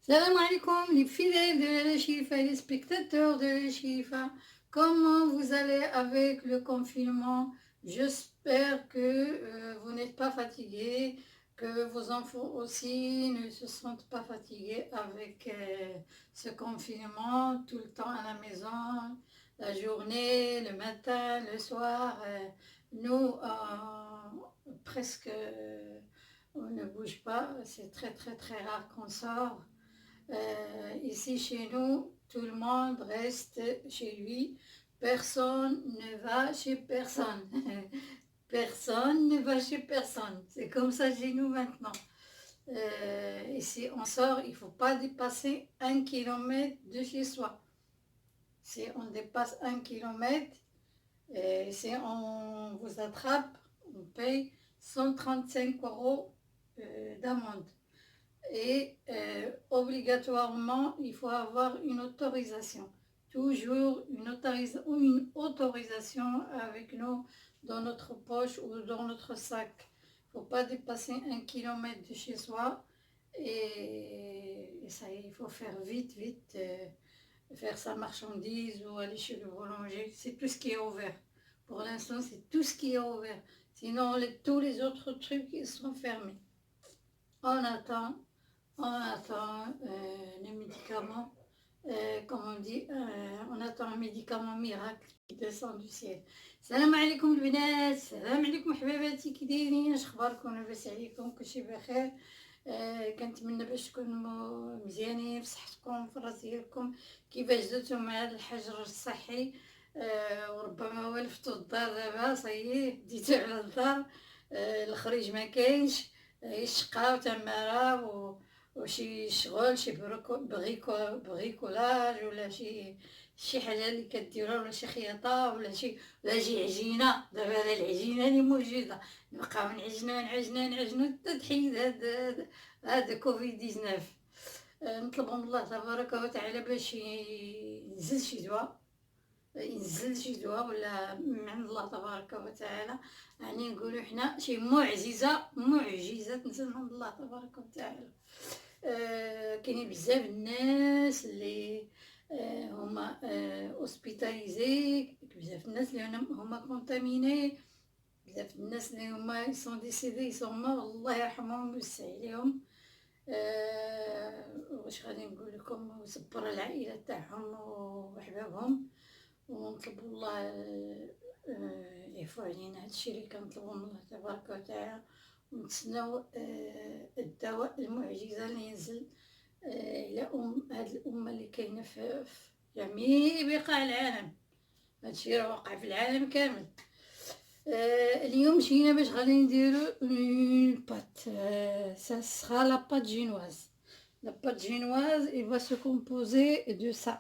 Salam alaikum, les fidèles de la Chifa et les spectateurs de la Chifa. Comment vous allez avec le confinement? J'espère que vous n'êtes pas fatigués, que vos enfants aussi ne se sentent pas fatigués avec ce confinement, tout le temps à la maison, la journée, le matin, le soir. Nous, presque, on ne bouge pas. C'est très très très rare qu'on sort. Ici chez nous, tout le monde reste chez lui. Personne ne va chez personne. Personne ne va chez personne. C'est comme ça chez nous maintenant. Ici, on sort, il ne faut pas dépasser 1 kilomètre de chez soi. Si on dépasse 1 kilomètre, si on vous attrape, on paye 135 euros d'amende. Et obligatoirement, il faut avoir une autorisation. Toujours une autorisation avec nous dans notre poche ou dans notre sac. Il ne faut pas dépasser 1 kilomètre de chez soi. Et ça, il faut faire vite, vite, faire sa marchandise ou aller chez le boulanger. C'est tout ce qui est ouvert. Pour l'instant, c'est tout ce qui est ouvert. Sinon, tous les autres trucs, ils sont fermés. On attend les médicaments, comme on dit, on attend un médicament miracle qui descend du ciel. السلام عليكم البنات، السلام عليكم حبيباتي، كي دايرين؟ اش اخباركم؟ لاباس عليكم؟ كلشي بخير؟ كنتمنى باش تكونوا مزيانين في صحتكم في راس ديالكم. كيفاش درتو مع هذا الحجر الصحي؟ وربما ولفتوا الدار دابا صايي بديتو على الدار. الخريج ما كاينش، الشقاو تماره وشي شغل، شي بريكولاج، ولا شي حاجه اللي كديروها، ولا شي خياطه، ولا شي عجينه. دابا العجينه اللي موجوده، نبقاو نعجنو حتى تحيد هاد كوفيد 19. نطلبوا من الله تبارك وتعالى باش ينزل شي دواء ولا من عند الله تبارك وتعالى. يعني نقولوا حنا شي معجزه تنزل من عند الله تبارك وتعالى. كاينين بزاف الناس اللي هما اوسبيتاليزي، بزاف الناس اللي هما كونتاميني، بزاف الناس اللي هما يسون ديسيدي، يسون مور، الله يرحمهم ويوسع عليهم. واش غادي نقول لكم؟ وصبر العائله تاعهم وحبابهم، ونطلبوا الله يعفو علينا. هادشي اللي كنطلبوا من الله تبارك وتعالى، ونتسناو الدواء المعجزه اللي ينزل على هاد الامه اللي كاينه في جميع بقاع العالم. هادشي راه واقع في العالم كامل. اليوم جينا باش غادي نديرو اون بات. ça sera la pâte génoise. La pâte génoise, il va se composer de ça.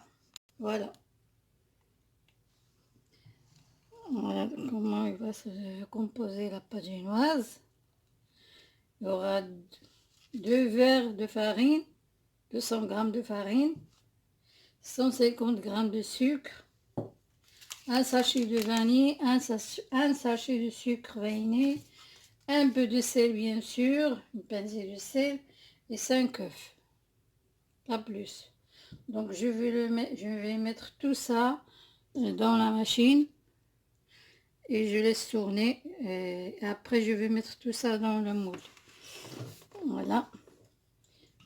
Voilà. Voilà comment il va se composer la pâte génoise. Il y aura 2 verres de farine, 200 g de farine, 150 g de sucre, un sachet de vanille, un sachet de sucre vanillé, un peu de sel bien sûr, une pincée de sel, et 5 œufs, pas plus. Donc je vais mettre tout ça dans la machine et je laisse tourner, et après je vais mettre tout ça dans le moule. Voilà,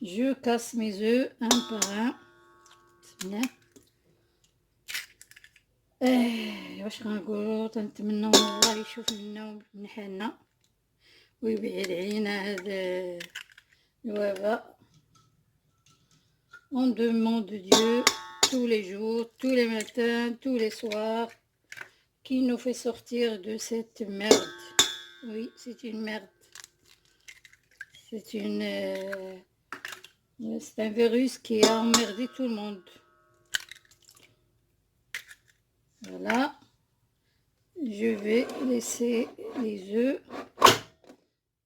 je casse mes œufs un par un. واش غنقولوا؟ تنتمنوا من الله يشوف منا من حالنا ويبعد علينا هذا الوباء. On demande Dieu tous les jours, tous les matins, tous les soirs, qui nous fait sortir de cette merde. Oui, c'est une merde. C'est un virus qui a emmerdé tout le monde. Voilà. Je vais laisser les œufs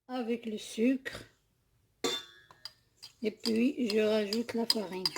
avec le sucre. Et puis je rajoute la farine.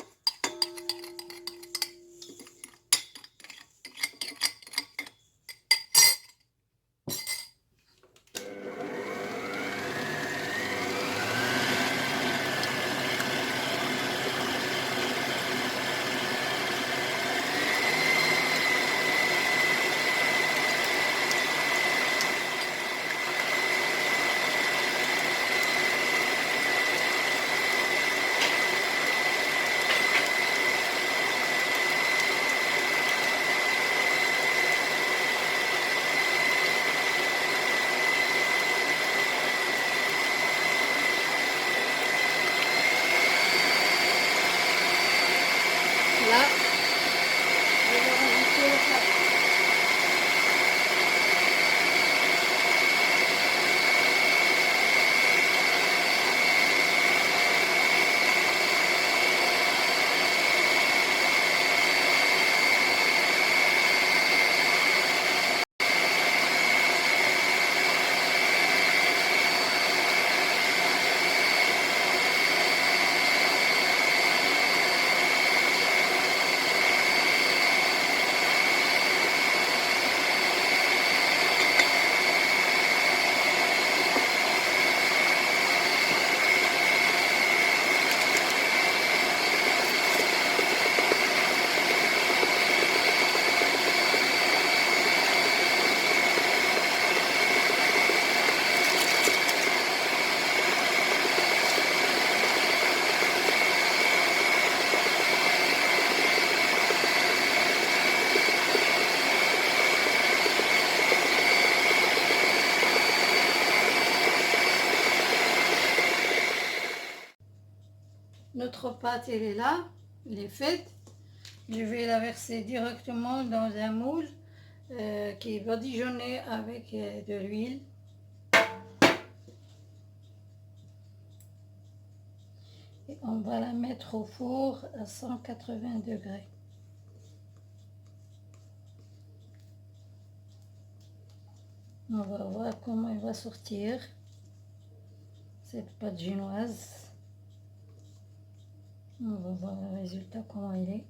notre pâte elle est là, elle est faite. Je vais la verser directement dans un moule qui est badigeonné avec de l'huile. Et on va la mettre au four à 180 degrés. On va voir comment elle va sortir, cette pâte génoise. On va voir le résultat, comment il est.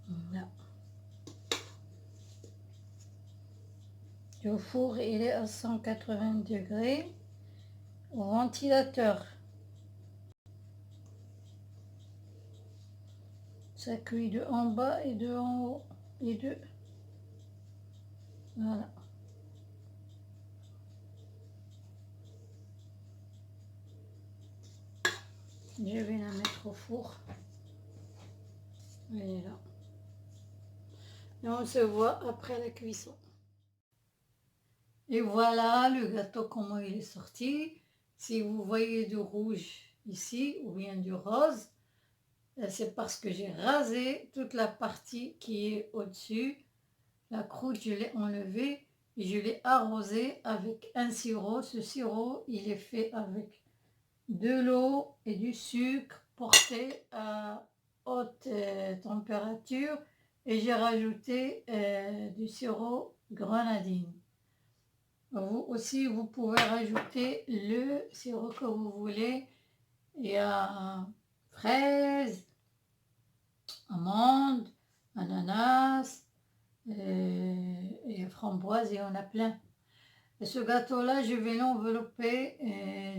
Voilà. Le four, il est à 180 degrés au ventilateur. Ça cuit de en bas et de en haut, les deux. Voilà. Je vais la mettre au four. Elle est là. Et on se voit après la cuisson. Et voilà le gâteau, comment il est sorti. Si vous voyez du rouge ici ou bien du rose, c'est parce que j'ai rasé toute la partie qui est au-dessus. La croûte, je l'ai enlevée et je l'ai arrosée avec un sirop. Ce sirop, il est fait avec de l'eau et du sucre porté à haute température, et j'ai rajouté du sirop grenadine. Vous aussi, vous pouvez rajouter le sirop que vous voulez. Il y a fraises, amandes, ananas, et framboises, et on a plein. Et ce gâteau-là, je vais l'envelopper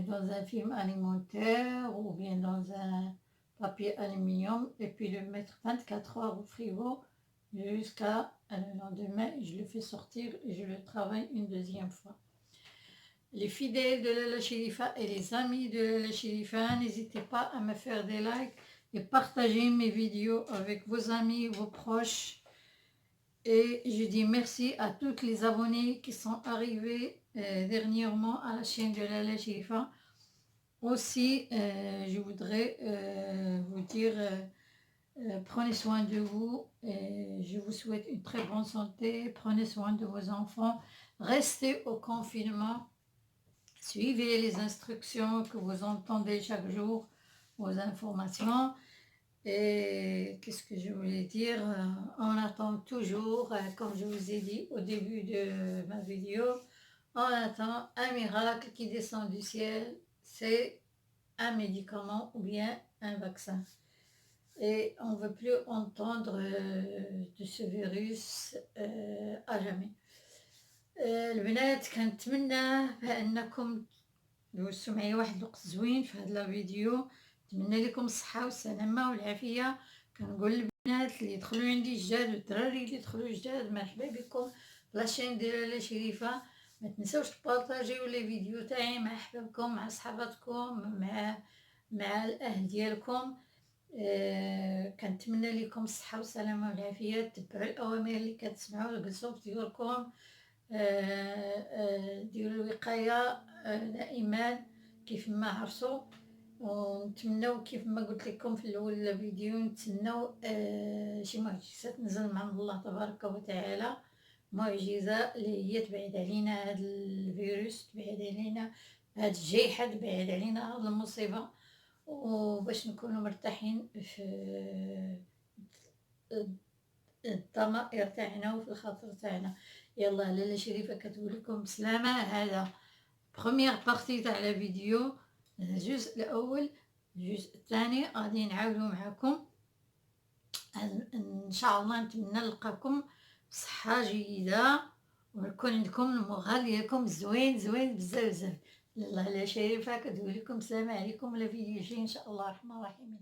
dans un film alimentaire ou bien dans un papier aluminium et puis le mettre 24 heures au frigo jusqu'à le lendemain. Je le fais sortir et je le travaille une deuxième fois. Les fidèles de Lalla Chérifa et les amis de Lalla Chérifa, n'hésitez pas à me faire des likes et partager mes vidéos avec vos amis, vos proches. Et je dis merci à tous les abonnés qui sont arrivés dernièrement à la chaîne de Lalla Chérifa. Aussi, je voudrais vous dire, prenez soin de vous. Et je vous souhaite une très bonne santé. Prenez soin de vos enfants. Restez au confinement. Suivez les instructions que vous entendez chaque jour, vos informations. Et qu'est-ce que je voulais dire? On attend toujours, comme je vous ai dit au début de ma vidéo, on attend un miracle qui descend du ciel, c'est un médicament ou bien un vaccin. Et on ne veut plus entendre de ce virus à jamais. البنات كنتمنى بأنكم دوزتوا معايا واحد الوقت زوين في هذا الفيديو. نتمنى لكم الصحة والسلامة والعافية. كنقول للبنات اللي يدخلوا عندي جداد والدراري اللي يدخلوا جداد، مرحبا بكم لاشين ديال لالا شريفة. ما تنساوش تبارطاجيو لي فيديو تاعي مع احبابكم، مع صحاباتكم، مع الاهل ديالكم. كنتمنى لكم الصحة والسلامة والعافية. تبعوا الاوامر اللي كتسمعوا، جلسوا في ديوركم، ديروا الوقاية دائما كيف ما عرسوا. ونتمنوا كيف ما قلت لكم في الاول الفيديو، نتسناو شي معجزه تنزل من الله تبارك وتعالى، معجزه اللي هي تبعد علينا هذا الفيروس، تبعد علينا هذه الجائحه، تبعد علينا هذه المصيبه، وباش نكونوا مرتاحين في الضمائر تاعنا وفي الخاطر تاعنا. يلا لالا شريفه كتقول لكم بسلامه. هذا بروميير بارتي تاع لا فيديو، الجزء الاول. الجزء الثاني غادي نعاودو معكم ان شاء الله. نتمنى نلقاكم بصحه جيده ويكون عندكم المغال ديالكم زوين زوين بزاف بزاف. لالا شريفه كتقول لكم السلام عليكم. لا فيديو جاي ان شاء الله الرحمن الرحيم.